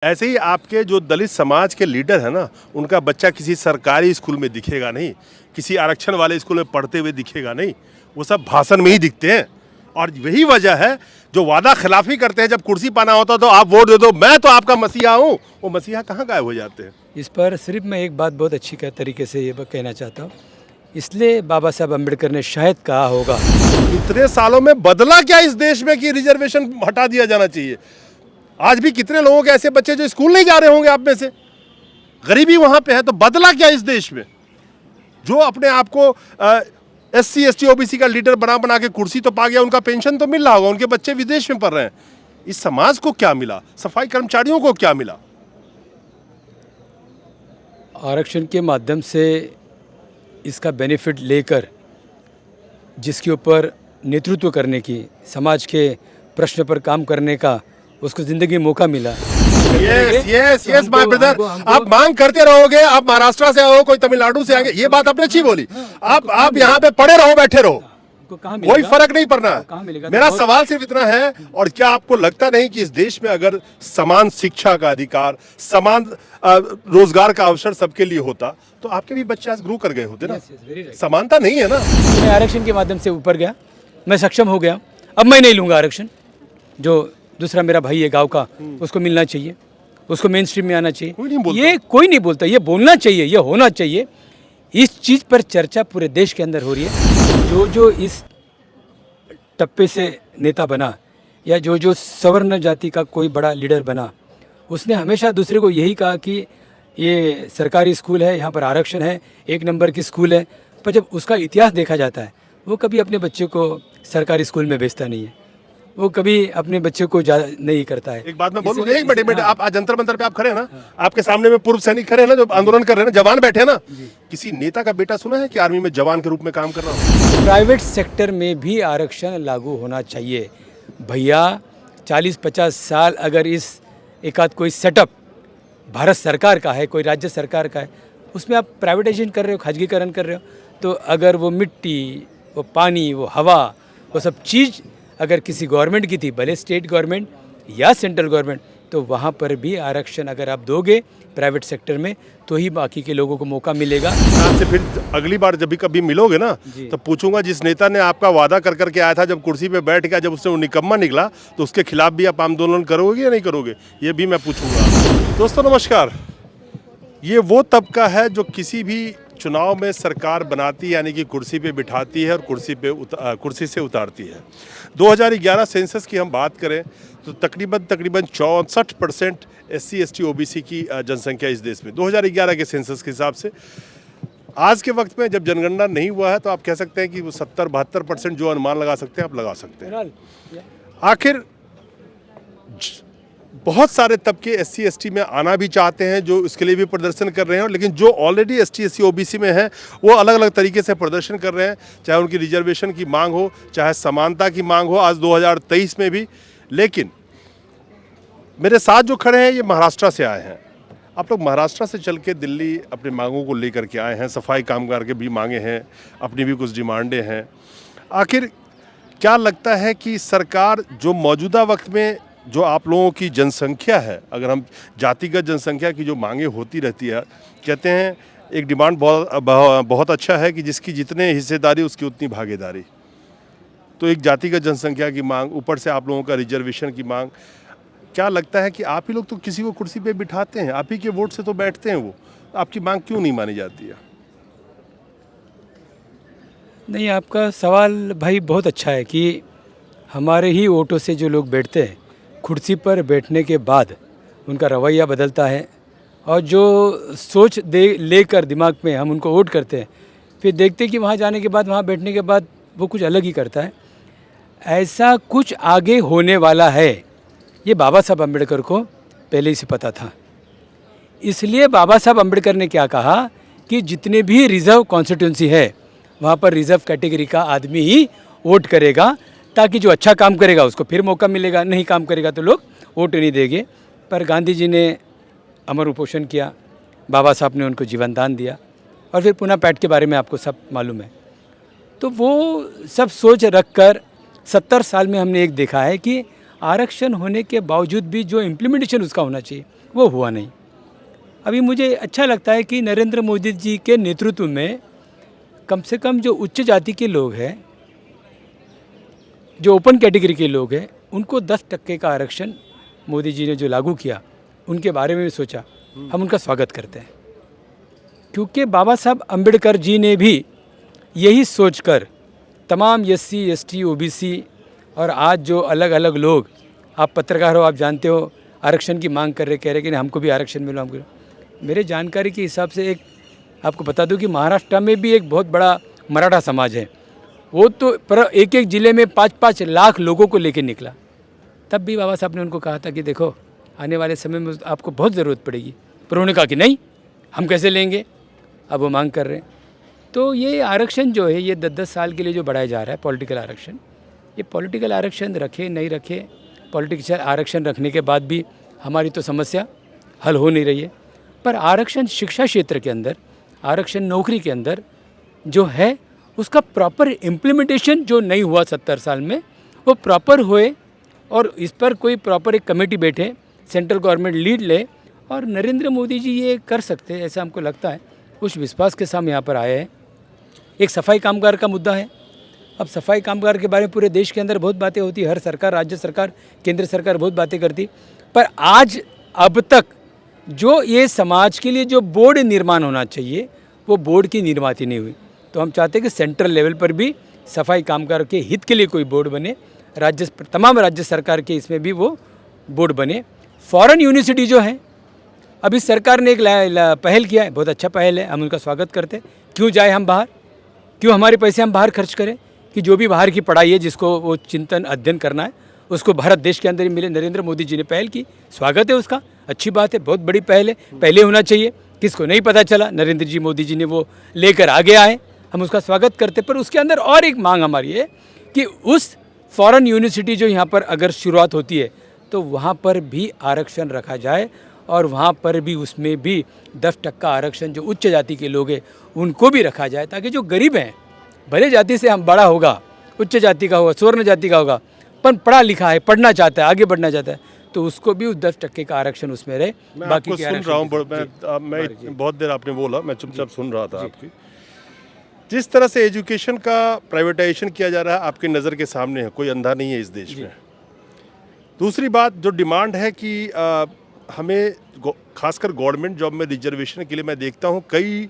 ऐसे ही आपके जो दलित समाज के लीडर हैं ना, उनका बच्चा किसी सरकारी स्कूल में दिखेगा नहीं, किसी आरक्षण वाले स्कूल में पढ़ते हुए दिखेगा नहीं, वो सब भाषण में ही दिखते हैं। और यही वजह है जो वादा खिलाफी करते हैं, जब कुर्सी पाना होता तो आप वोट दे दो, मैं तो आपका मसीहा हूँ, वो मसीहा कहाँ गायब हो जाते हैं। इस पर सिर्फ मैं एक बात बहुत अच्छी तरीके से ये कहना चाहता हूँ, इसलिए बाबा साहब अम्बेडकर ने शायद कहा होगा, इतने सालों में बदला क्या इस देश में कि रिजर्वेशन हटा दिया जाना चाहिए। आज भी कितने लोगों के ऐसे बच्चे जो स्कूल नहीं जा रहे होंगे आप में से, गरीबी वहां पे है, तो बदला क्या इस देश में। जो अपने आप को SC ST OBC का लीडर बना बना के कुर्सी तो पा गया, उनका पेंशन तो मिल रहा होगा, उनके बच्चे विदेश में पढ़ रहे हैं, इस समाज को क्या मिला, सफाई कर्मचारियों को क्या मिला। आरक्षण के माध्यम से इसका बेनिफिट लेकर जिसके ऊपर नेतृत्व करने की, समाज के प्रश्न पर काम करने का उसको ज़िंदगी में मौका मिला। यस माय ब्रदर, आप मांग करते रहोगे, आप महाराष्ट्र से आओ, कोई तमिलनाडु से आएंगे, ये बात आपने अच्छी बोली। आप यहाँ पे पड़े रहो, बैठे रहो, कोई फर्क नहीं पड़ना। मेरा सवाल सिर्फ इतना है, और क्या आपको लगता नहीं कि इस देश में अगर समान शिक्षा का अधिकार, समान रोजगार का अवसर सबके लिए होता तो आपके भी बच्चे आज ग्रो कर गए होते ना। समानता नहीं है ना। मैं आरक्षण के माध्यम से ऊपर गया, मैं सक्षम हो गया, अब मैं नहीं लूँगा आरक्षण। जो दूसरा मेरा भाई है गांव का, उसको मिलना चाहिए, उसको मेन स्ट्रीम में आना चाहिए। ये कोई नहीं बोलता, ये बोलना चाहिए, ये होना चाहिए। इस चीज़ पर चर्चा पूरे देश के अंदर हो रही है। जो इस टप्पे से नेता बना या जो सवर्ण जाति का कोई बड़ा लीडर बना, उसने हमेशा दूसरे को यही कहा कि ये सरकारी स्कूल है, यहाँ पर आरक्षण है, 1 नंबर की स्कूल है। पर जब उसका इतिहास देखा जाता है, वो कभी अपने बच्चे को सरकारी स्कूल में भेजता नहीं है, वो कभी अपने बच्चे को नहीं करता है। एक बात मैं बोलूं, एक मिनट आप आज जंतर मंतर पे आप खड़े हैं ना, आपके सामने में पूर्व सैनिक खड़े हैं ना, जो आंदोलन कर रहे हैं ना, जवान बैठे हैं ना, किसी नेता का बेटा सुना है कि आर्मी में जवान के रूप में काम कर रहा हो। प्राइवेट सेक्टर में भी आरक्षण लागू होना चाहिए भैया। 40-50 साल अगर इस एकाध कोई सेटअप भारत सरकार का है, कोई राज्य सरकार का है, उसमें आप प्राइवेटाइजेशन कर रहे हो, खाजगीकरण कर रहे हो, तो अगर वो मिट्टी, वो पानी, वो हवा, वो सब चीज़ अगर किसी गवर्नमेंट की थी, भले स्टेट गवर्नमेंट या सेंट्रल गवर्नमेंट, तो वहाँ पर भी आरक्षण अगर आप दोगे प्राइवेट सेक्टर में, तो ही बाकी के लोगों को मौका मिलेगा। आपसे फिर अगली बार जब भी कभी मिलोगे ना, तो पूछूंगा, जिस नेता ने आपका वादा कर करके आया था, जब कुर्सी पे बैठ गया, जब उससे वो निकम्मा निकला, तो उसके खिलाफ भी आप आंदोलन करोगे या नहीं करोगे, ये भी मैं पूछूंगा। दोस्तों नमस्कार। ये वो तबका है जो किसी भी चुनाव में सरकार बनाती है, यानी कि कुर्सी पे बिठाती है और कुर्सी से उतारती है। 2011 सेंसस की हम बात करें तो तकरीबन 64% SC ST OBC की जनसंख्या इस देश में 2011 के सेंसस के हिसाब से। आज के वक्त में जब जनगणना नहीं हुआ है, तो आप कह सकते हैं कि वो 70-72% जो अनुमान लगा सकते हैं आप लगा सकते हैं। आखिर बहुत सारे तबके SC ST में आना भी चाहते हैं, जो इसके लिए भी प्रदर्शन कर रहे हैं, लेकिन जो ऑलरेडी ST SC OBC में हैं, वो अलग अलग तरीके से प्रदर्शन कर रहे हैं, चाहे उनकी रिजर्वेशन की मांग हो, चाहे समानता की मांग हो, आज 2023 में भी। लेकिन मेरे साथ जो खड़े हैं ये महाराष्ट्र से आए हैं। आप लोग महाराष्ट्र से चल के दिल्ली अपनी मांगों को लेकर के आए हैं, सफाई कामगार के भी मांगे हैं, अपनी भी कुछ डिमांडें हैं। आखिर क्या लगता है कि सरकार जो मौजूदा वक्त में जो आप लोगों की जनसंख्या है, अगर हम जातिगत जनसंख्या की जो मांगे होती रहती है, कहते हैं एक डिमांड बहुत अच्छा है कि जिसकी जितने हिस्सेदारी उसकी उतनी भागीदारी। तो एक जातिगत जनसंख्या की मांग, ऊपर से आप लोगों का रिजर्वेशन की मांग, क्या लगता है कि आप ही लोग तो किसी को कुर्सी पे बिठाते हैं, आप ही के वोट से तो बैठते हैं, वो आपकी मांग क्यों नहीं मानी जाती है? नहीं, आपका सवाल भाई बहुत अच्छा है कि हमारे ही वोटों से जो लोग बैठते हैं, कुर्सी पर बैठने के बाद उनका रवैया बदलता है, और जो सोच लेकर दिमाग में हम उनको वोट करते हैं, फिर देखते हैं कि वहाँ जाने के बाद, वहाँ बैठने के बाद वो कुछ अलग ही करता है। ऐसा कुछ आगे होने वाला है, ये बाबा साहब अम्बेडकर को पहले ही से पता था। इसलिए बाबा साहब अम्बेडकर ने क्या कहा कि जितने भी रिज़र्व कॉन्स्टिट्यूंसी है, वहाँ पर रिज़र्व कैटेगरी का आदमी ही वोट करेगा, ताकि जो अच्छा काम करेगा उसको फिर मौका मिलेगा, नहीं काम करेगा तो लोग वोट नहीं देंगे। पर गांधी जी ने अमर उपोषण किया, बाबा साहब ने उनको जीवन दान दिया, और फिर पुनः पैट के बारे में आपको सब मालूम है। तो वो सब सोच रख कर 70 साल में हमने एक देखा है कि आरक्षण होने के बावजूद भी जो इम्प्लीमेंटेशन उसका होना चाहिए वो हुआ नहीं। अभी मुझे अच्छा लगता है कि नरेंद्र मोदी जी के नेतृत्व में कम से कम जो उच्च जाति के लोग हैं, जो ओपन कैटेगरी के लोग हैं, उनको 10% का आरक्षण मोदी जी ने जो लागू किया, उनके बारे में भी सोचा। हम उनका स्वागत करते हैं, क्योंकि बाबा साहब अम्बेडकर जी ने भी यही सोचकर तमाम SC ST OBC और आज जो अलग अलग लोग, आप पत्रकार हो, आप जानते हो, आरक्षण की मांग कर रहे, कह रहे कि नहीं हमको भी आरक्षण मिलो, हमको। मेरे जानकारी के हिसाब से एक आपको बता दूं कि महाराष्ट्र में भी एक बहुत बड़ा मराठा समाज है, वो तो पर एक एक ज़िले में 5-5 लाख लोगों को लेकर निकला। तब भी बाबा साहब ने उनको कहा था कि देखो आने वाले समय में आपको बहुत ज़रूरत पड़ेगी, पर उन्होंने कहा कि नहीं, हम कैसे लेंगे। अब वो मांग कर रहे हैं। तो ये आरक्षण जो है, ये 10-10 साल के लिए जो बढ़ाया जा रहा है पॉलिटिकल आरक्षण, ये पॉलिटिकल आरक्षण रखे नहीं रखे, पॉलिटिकल आरक्षण रखने के बाद भी हमारी तो समस्या हल हो नहीं रही है। पर आरक्षण शिक्षा क्षेत्र के अंदर, आरक्षण नौकरी के अंदर जो है, उसका प्रॉपर इम्प्लीमेंटेशन जो नहीं हुआ 70 साल में, वो प्रॉपर होए और इस पर कोई प्रॉपर एक कमेटी बैठे, सेंट्रल गवर्नमेंट लीड ले, और नरेंद्र मोदी जी ये कर सकते हैं, ऐसा हमको लगता है। उस विश्वास के साथ यहाँ पर आए हैं। एक सफाई कामगार का मुद्दा है। अब सफाई कामगार के बारे में पूरे देश के अंदर बहुत बातें होती, हर सरकार, राज्य सरकार, केंद्र सरकार बहुत बातें करती, पर आज अब तक जो ये समाज के लिए जो बोर्ड निर्माण होना चाहिए, वो बोर्ड की निर्माती नहीं हुई। तो हम चाहते हैं कि सेंट्रल लेवल पर भी सफाई कामगार के हित के लिए कोई बोर्ड बने, तमाम राज्य सरकार के इसमें भी वो बोर्ड बने। फॉरेन यूनिवर्सिटी जो है, अभी सरकार ने एक पहल किया है, बहुत अच्छा पहल है, हम उनका स्वागत करते हैं। क्यों जाए हम बाहर, क्यों हमारे पैसे हम बाहर खर्च करें, कि जो भी बाहर की पढ़ाई है, जिसको वो चिंतन अध्ययन करना है, उसको भारत देश के अंदर ही मिले। नरेंद्र मोदी जी ने पहल की, स्वागत है उसका, अच्छी बात है, बहुत बड़ी पहल है, पहले होना चाहिए। किसको नहीं पता चला, नरेंद्र जी मोदी जी ने वो लेकर आगे आए, हम उसका स्वागत करते। पर उसके अंदर और एक मांग हमारी है कि उस फॉरेन यूनिवर्सिटी जो यहाँ पर अगर शुरुआत होती है, तो वहाँ पर भी आरक्षण रखा जाए, और वहाँ पर भी उसमें भी 10% आरक्षण जो उच्च जाति के लोग हैं उनको भी रखा जाए, ताकि जो गरीब हैं, भले जाति से हम बड़ा होगा, उच्च जाति का होगा, स्वर्ण जाति का होगा, पर पढ़ा लिखा है, पढ़ना चाहता है, आगे बढ़ना चाहता है, तो उसको भी उस 10% का आरक्षण उसमें रहे। बाकी सुन रहा हूँ, मैं बहुत देर आपने बोला, मैं चुपचाप सुन रहा था आपकी। जिस तरह से एजुकेशन का प्राइवेटाइजेशन किया जा रहा है, आपकी नज़र के सामने है, कोई अंधा नहीं है इस देश में। दूसरी बात, जो डिमांड है कि हमें खासकर गवर्नमेंट जॉब में रिजर्वेशन के लिए मैं देखता हूँ कई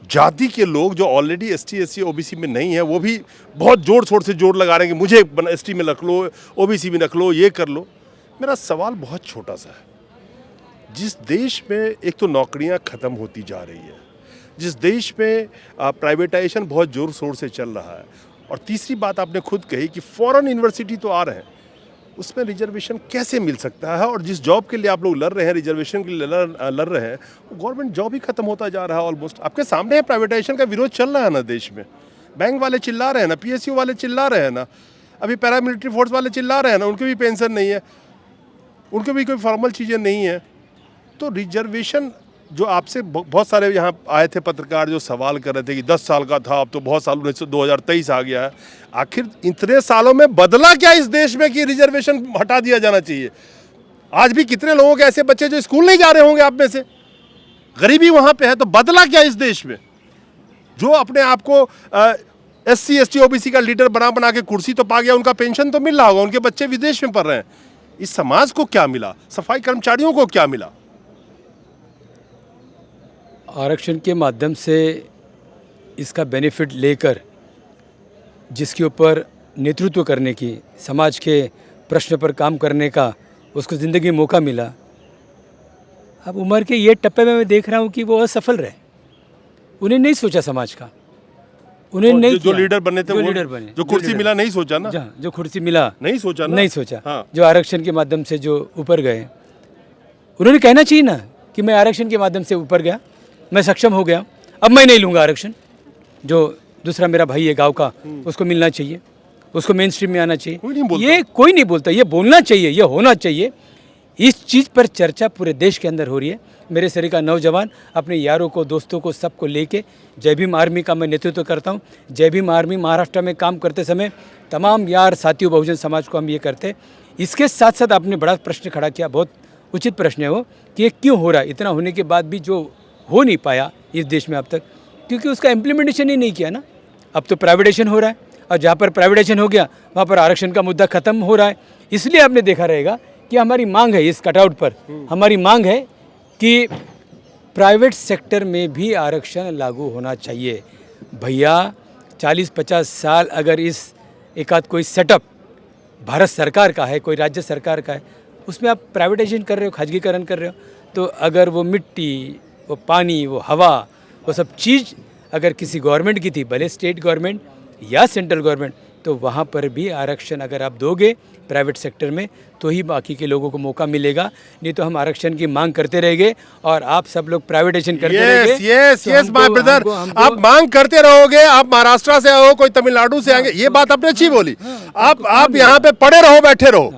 जाति के लोग जो ऑलरेडी ST SC OBC में नहीं है, वो भी बहुत जोर शोर से जोर लगा रहे हैं कि मुझे ST में रख लो, OBC में रख लो, ये कर लो। मेरा सवाल बहुत छोटा सा है। जिस देश में एक तो नौकरियां ख़त्म होती जा रही है, जिस देश में प्राइवेटाइजेशन बहुत जोर शोर से चल रहा है, और तीसरी बात आपने खुद कही कि फॉरेन यूनिवर्सिटी तो आ रहे हैं, उसमें रिजर्वेशन कैसे मिल सकता है। और जिस जॉब के लिए आप लोग लड़ रहे हैं, रिजर्वेशन के लिए लड़ रहे हैं, वो गवर्नमेंट जॉब ही खत्म होता जा रहा है ऑलमोस्ट। आपके सामने है, प्राइवेटाइजेशन का विरोध चल रहा है ना देश में। बैंक वाले चिल्ला रहे हैं ना, PSU वाले चिल्ला रहे हैं ना, अभी पैरामिलिट्री फोर्स वाले चिल्ला रहे हैं ना, उनकी भी पेंशन नहीं है, उनके भी कोई फॉर्मल चीज़ें नहीं है। तो रिजर्वेशन जो आपसे बहुत सारे यहाँ आए थे पत्रकार जो सवाल कर रहे थे कि 10 साल का था, अब तो बहुत साल 2023 आ गया है, आखिर इतने सालों में बदला क्या इस देश में कि रिजर्वेशन हटा दिया जाना चाहिए। आज भी कितने लोगों के ऐसे बच्चे जो स्कूल नहीं जा रहे होंगे आप में से, गरीबी वहाँ पे है, तो बदला क्या इस देश में। जो अपने आप को SC ST OBC का लीडर बना के कुर्सी तो पा गया, उनका पेंशन तो मिल रहा होगा, उनके बच्चे विदेश में पढ़ रहे हैं, इस समाज को क्या मिला, सफाई कर्मचारियों को क्या मिला। आरक्षण के माध्यम से इसका बेनिफिट लेकर जिसके ऊपर नेतृत्व करने की, समाज के प्रश्न पर काम करने का उसको ज़िंदगी में मौका मिला। अब उम्र के ये टप्पे में मैं देख रहा हूँ कि वो असफल रहे, उन्हें नहीं सोचा समाज का, उन्हें नहीं जो लीडर बने थे, लीडर बने, जो कुर्सी मिला नहीं सोचा ना, जो कुर्सी मिला नहीं सोचा ना, नहीं सोचा। हाँ। जो आरक्षण के माध्यम से जो ऊपर गए, उन्होंने कहना चाहिए ना कि मैं आरक्षण के माध्यम से ऊपर गया, मैं सक्षम हो गया, अब मैं नहीं लूँगा आरक्षण। जो दूसरा मेरा भाई है गांव का, उसको मिलना चाहिए, उसको मेन स्ट्रीम में आना चाहिए। ये कोई नहीं बोलता, ये बोलना चाहिए, ये होना चाहिए। इस चीज़ पर चर्चा पूरे देश के अंदर हो रही है। मेरे शरीर का नौजवान अपने यारों को, दोस्तों को, सबको लेके जय भीम आर्मी का मैं नेतृत्व करता हूँ। जय भीम आर्मी महाराष्ट्र में काम करते समय तमाम यार साथियों बहुजन समाज को हम ये करते, इसके साथ साथ आपने बड़ा प्रश्न खड़ा किया, बहुत उचित प्रश्न है वो, कि ये क्यों हो रहा है, इतना होने के बाद भी जो हो नहीं पाया इस देश में अब तक, क्योंकि उसका इम्प्लीमेंटेशन ही नहीं किया ना। अब तो प्राइवेटाइजेशन हो रहा है, और जहाँ पर प्राइवेटाइजेशन हो गया वहाँ पर आरक्षण का मुद्दा खत्म हो रहा है। इसलिए आपने देखा रहेगा कि हमारी मांग है, इस कटआउट पर हमारी मांग है कि प्राइवेट सेक्टर में भी आरक्षण लागू होना चाहिए। भैया 40-50 साल अगर इस एक आध कोई सेटअप भारत सरकार का है, कोई राज्य सरकार का है, उसमें आप प्राइवेटाइजेशन कर रहे हो, खाजगीकरण कर रहे हो, तो अगर वो मिट्टी, वो पानी, वो हवा, वो सब चीज़ अगर किसी गवर्नमेंट की थी, भले स्टेट गवर्नमेंट या सेंट्रल गवर्नमेंट, तो वहाँ पर भी आरक्षण अगर आप दोगे प्राइवेट सेक्टर में तो ही बाकी के लोगों को मौका मिलेगा। नहीं तो हम आरक्षण की मांग करते रहेंगे और आप सब लोग प्राइवेटाइजेशन करते रहेंगे। यस यस माय ब्रदर, आप मांग करते रहोगे, आप महाराष्ट्र से आओ, कोई तमिलनाडु से आएंगे, ये बात आपने अच्छी बोली। आप यहाँ पे पड़े रहो, बैठे रहो,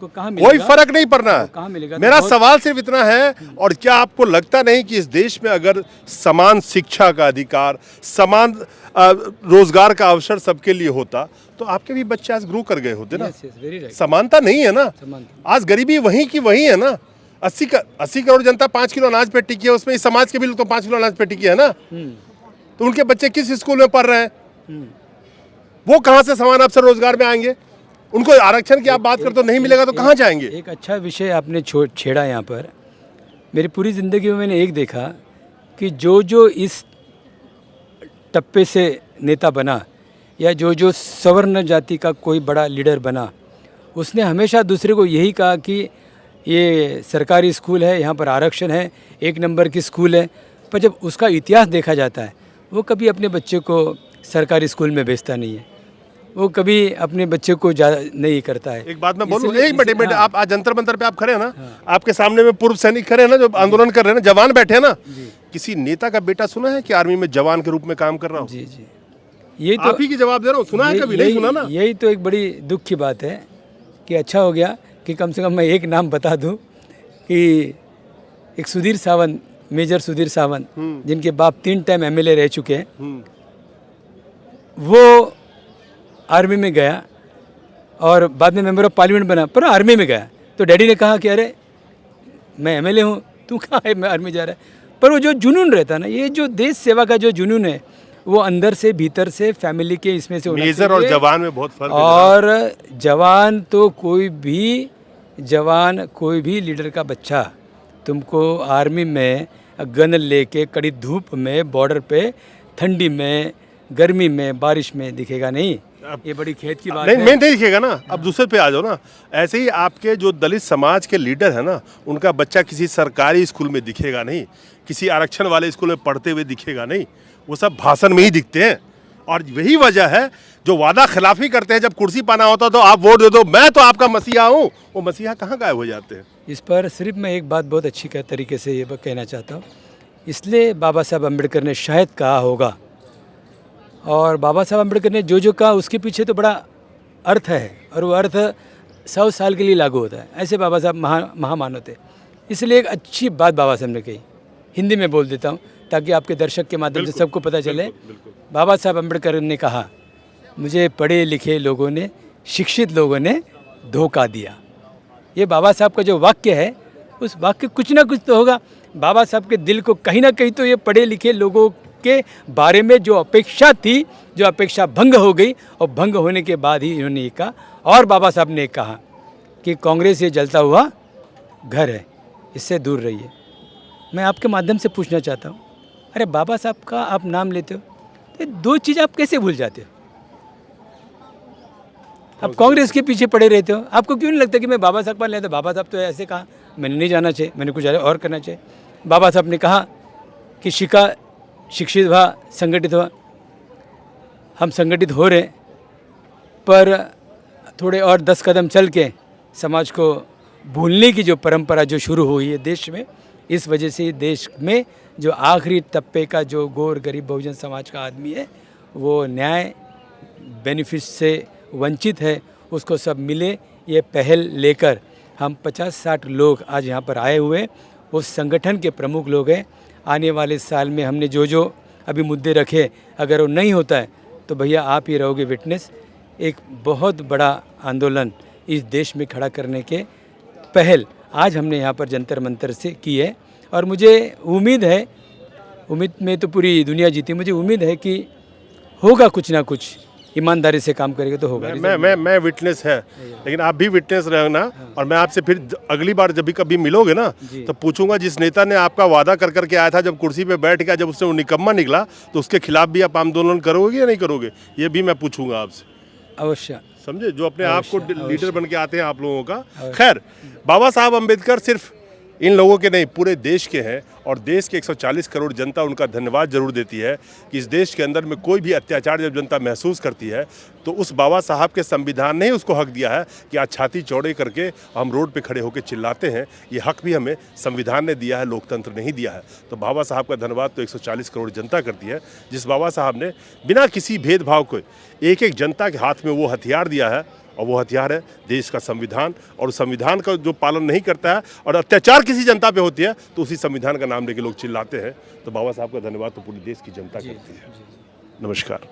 कहाँ कोई फर्क नहीं पड़ना कहाँ है। मिलेगा? मेरा सवाल सिर्फ इतना है, और क्या आपको लगता नहीं कि इस देश में अगर समान शिक्षा का अधिकार, समान रोजगार का अवसर सबके लिए होता तो आपके भी बच्चे आज ग्रो कर गए होते ना। समानता नहीं है ना, आज गरीबी वहीं की वहीं है ना। 80 करोड़ जनता 5 किलो अनाज पे टिकी है, उसमें इस समाज के भी लोग तो 5 किलो अनाज पे टिकी है ना। तो उनके बच्चे किस स्कूल में पढ़ रहे हैं, वो कहाँ से समान अवसर रोजगार में आएंगे? उनको आरक्षण की आप बात करते हो, नहीं मिलेगा तो कहाँ जाएंगे? एक अच्छा विषय आपने छेड़ा यहाँ पर। मेरी पूरी ज़िंदगी में मैंने एक देखा कि जो इस टप्पे से नेता बना या जो सवर्ण जाति का कोई बड़ा लीडर बना, उसने हमेशा दूसरे को यही कहा कि ये सरकारी स्कूल है, यहाँ पर आरक्षण है, 1 नंबर की स्कूल है। पर जब उसका इतिहास देखा जाता है, वो कभी अपने बच्चे को सरकारी स्कूल में भेजता नहीं है, वो कभी अपने बच्चे को ज़्यादा नहीं करता है। एक बात मैं बोलूँ, एक मिनट, आप आज जंतर मंतर पे आप खड़े हैं ना, आपके सामने में पूर्व सैनिक खड़े हैं ना, जो आंदोलन कर रहे हैं ना, जवान बैठे हैं ना। किसी नेता का बेटा सुना है कि आर्मी में जवान के रूप में काम कर रहा हूँ? जी, यही तो आप ही की जवाब दे रहा हूँ, सुना है कभी? नहीं सुना ना। यही तो एक बड़ी दुख की बात है कि अच्छा हो गया कि कम से कम मैं एक नाम बता दूं कि एक सुधीर सावंत, मेजर सुधीर सावंत, जिनके बाप 3 टाइम MLA रह चुके हैं, वो आर्मी में गया और बाद में मेंबर ऑफ पार्लियामेंट बना, पर आर्मी में गया। तो डैडी ने कहा कि अरे मैं MLA हूँ, तू कहाँ है, मैं आर्मी जा रहा है। पर वो जो जुनून रहता है ना, ये जो देश सेवा का जो जुनून है, वो अंदर से, भीतर से, फैमिली के इसमें से होना चाहिए। मेजर और जवान में बहुत फर्क है। और जवान तो कोई भी लीडर का बच्चा तुमको आर्मी में गन लेके कड़ी धूप में, बॉर्डर पे, ठंडी में, गर्मी में, बारिश में दिखेगा नहीं। ये बड़ी खेत की बात है। नहीं दिखेगा ना। अब दूसरे पे आ जाओ ना। ऐसे ही आपके जो दलित समाज के लीडर है ना, उनका बच्चा किसी सरकारी स्कूल में दिखेगा नहीं, किसी आरक्षण वाले स्कूल में पढ़ते हुए दिखेगा नहीं, वो सब भाषण में ही दिखते हैं। और यही वजह है जो वादा खिलाफी करते हैं, जब कुर्सी पाना होता तो आप वोट दे दो, मैं तो आपका मसीहा हूँ, वो मसीहा कहाँ गायब हो जाते हैं। इस पर सिर्फ मैं एक बात बहुत अच्छी तरीके से ये कहना चाहता हूँ, इसलिए बाबा साहब अम्बेडकर ने शायद कहा होगा, और बाबा साहब अम्बेडकर ने जो कहा उसके पीछे तो बड़ा अर्थ है, और वो अर्थ 100 साल के लिए लागू होता है। ऐसे बाबा साहब महामानव थे। इसलिए एक अच्छी बात बाबा साहब ने कही, हिंदी में बोल देता हूँ ताकि आपके दर्शक के माध्यम से सबको पता चले। बाबा साहब अम्बेडकर ने कहा, मुझे पढ़े लिखे लोगों ने, शिक्षित लोगों ने धोखा दिया। ये बाबा साहब का जो वाक्य है, उस वाक्य कुछ ना कुछ तो होगा। बाबा साहब के दिल को कहीं ना कहीं तो ये पढ़े लिखे लोगों के बारे में जो अपेक्षा थी, जो अपेक्षा भंग हो गई, और भंग होने के बाद ही इन्होंने ये कहा। और बाबा साहब ने कहा कि कांग्रेस ये जलता हुआ घर है, इससे दूर रहिए। मैं आपके माध्यम से पूछना चाहता हूँ, अरे बाबा साहब का आप नाम लेते हो, तो 2 चीज़ आप कैसे भूल जाते हो? आप कांग्रेस के पीछे पड़े रहते हो। आपको क्यों नहीं लगता कि मैं बाबा साहब पर लेता, बाबा साहब तो ऐसे कहा, मैंने नहीं जाना चाहिए, मैंने कुछ और करना चाहिए। बाबा साहब ने कहा कि शिक्षित हुआ, संगठित हुआ। हम संगठित हो रहे, पर थोड़े और 10 कदम चल के समाज को भूलने की जो परंपरा जो शुरू हुई है देश में, इस वजह से देश में जो आखिरी तबके का जो गौर गरीब बहुजन समाज का आदमी है, वो न्याय बेनिफिट से वंचित है, उसको सब मिले, ये पहल लेकर हम 50-60 लोग आज यहाँ पर आए हुए, वो संगठन के प्रमुख लोग हैं। आने वाले साल में हमने जो अभी मुद्दे रखे, अगर वो नहीं होता है तो भैया आप ही रहोगे विटनेस। एक बहुत बड़ा आंदोलन इस देश में खड़ा करने के पहल आज हमने यहाँ पर जंतर मंतर से की है। और मुझे उम्मीद है, उम्मीद में तो पूरी दुनिया जीती, मुझे उम्मीद है कि होगा कुछ ना कुछ, ईमानदारी से काम करेंगे तो होगा। मैं विटनेस है, लेकिन आप भी विटनेस रहना। और मैं आपसे फिर अगली बार जब भी कभी मिलोगे ना तो पूछूंगा, जिस नेता ने आपका वादा कर करके आया था, जब कुर्सी पे बैठ गया, जब उससे वो निकम्मा निकला, तो उसके खिलाफ भी आप आंदोलन करोगे या नहीं करोगे, ये भी मैं पूछूंगा आपसे। अवश्य। समझे, जो अपने आप को लीडर बन के आते हैं आप लोगों का। खैर, बाबा साहब अम्बेडकर सिर्फ इन लोगों के नहीं, पूरे देश के हैं। और देश के 140 करोड़ जनता उनका धन्यवाद जरूर देती है कि इस देश के अंदर में कोई भी अत्याचार जब जनता महसूस करती है तो उस बाबा साहब के संविधान ने ही उसको हक दिया है कि आज छाती चौड़े करके हम रोड पे खड़े होकर चिल्लाते हैं। ये हक भी हमें संविधान ने दिया है, लोकतंत्र नहीं दिया है। तो बाबा साहब का धन्यवाद तो 140 करोड़ जनता करती है, जिस बाबा साहब ने बिना किसी भेदभाव को एक एक जनता के हाथ में वो हथियार दिया है, और वो हथियार है देश का संविधान। और संविधान का जो पालन नहीं करता है और अत्याचार किसी जनता पे होती है तो उसी संविधान का नाम लेके लोग चिल्लाते हैं। तो बाबा साहब का धन्यवाद तो पूरे देश की जनता करती है। नमस्कार।